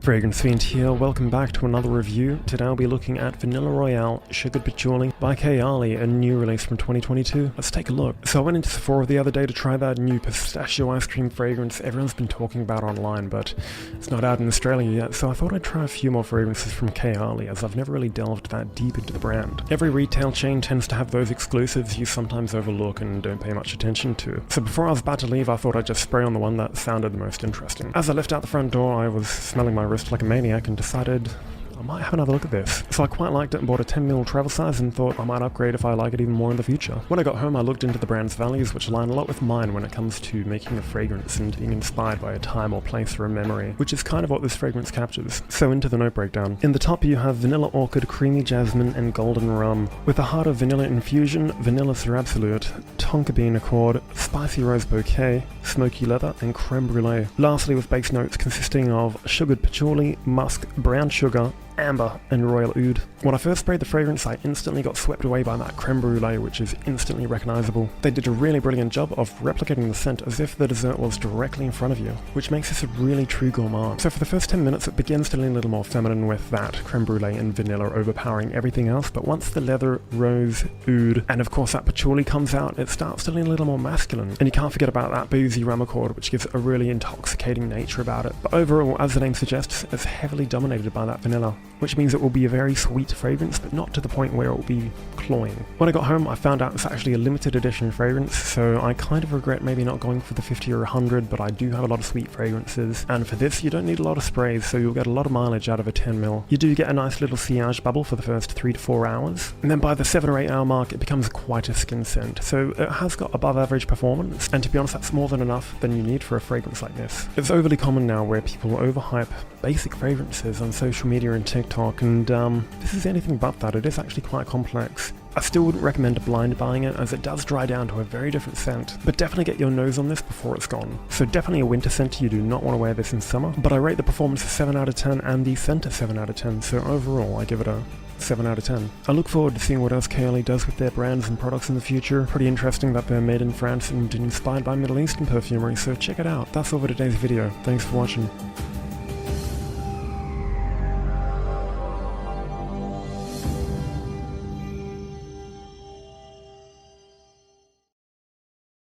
Fragrance Fiend here, welcome back to another review. Today I'll be looking at Vanilla Royale Sugared Patchouli by Kayali, a new release from 2022. Let's take a look. So I went into Sephora the other day to try that new pistachio ice cream fragrance everyone's been talking about online, but it's not out in Australia yet, so I thought I'd try a few more fragrances from Kayali, as I've never really delved that deep into the brand. Every retail chain tends to have those exclusives you sometimes overlook and don't pay much attention to. So before I was about to leave, I thought I'd just spray on the one that sounded the most interesting. As I left out the front door, I was smelling my wrist like a maniac and decided I might have another look at this. So I quite liked it and bought a 10ml travel size and thought I might upgrade if I like it even more in the future. When I got home, I looked into the brand's values, which align a lot with mine when it comes to making a fragrance and being inspired by a time or place or a memory, which is kind of what this fragrance captures. So into the note breakdown. In the top you have Vanilla Orchid, Creamy Jasmine and Golden Rum, with a heart of Vanilla Infusion, Vanilla Surabsolute, Tonka Bean Accord, Spicy Rose Bouquet, Smoky Leather and Crème Brulée. Lastly with base notes consisting of sugared patchouli, musk, brown sugar, amber and Royal Oud. When I first sprayed the fragrance, I instantly got swept away by that creme brulee, which is instantly recognizable. They did a really brilliant job of replicating the scent as if the dessert was directly in front of you, which makes this a really true gourmand. So for the first 10 minutes it begins to lean a little more feminine with that creme brulee and vanilla overpowering everything else, but once the leather, rose, oud and of course that patchouli comes out, it starts to lean a little more masculine. And you can't forget about that boozy rum accord, which gives a really intoxicating nature about it. But overall, as the name suggests, it's heavily dominated by that vanilla, which means it will be a very sweet fragrance, but not to the point where it will be cloying. When I got home, I found out it's actually a limited edition fragrance, so I kind of regret maybe not going for the 50 or 100, but I do have a lot of sweet fragrances, and for this you don't need a lot of sprays, so you'll get a lot of mileage out of a 10ml. You do get a nice little sillage bubble for the first 3 to 4 hours, and then by the 7 or 8 hour mark it becomes quite a skin scent, so it has got above average performance, and to be honest that's more than enough than you need for a fragrance like this. It's overly common now where people overhype basic fragrances on social media and TikTok, and this is anything but that. It is actually quite complex. I still wouldn't recommend blind buying it, as it does dry down to a very different scent, but definitely get your nose on this before it's gone. So definitely a winter scent, you do not want to wear this in summer, but I rate the performance a 7 out of 10 and the scent a 7 out of 10, so overall I give it a 7 out of 10. I look forward to seeing what else Kayali does with their brands and products in the future. Pretty interesting that they're made in France and inspired by Middle Eastern perfumery, so check it out. That's all for today's video. Thanks for watching.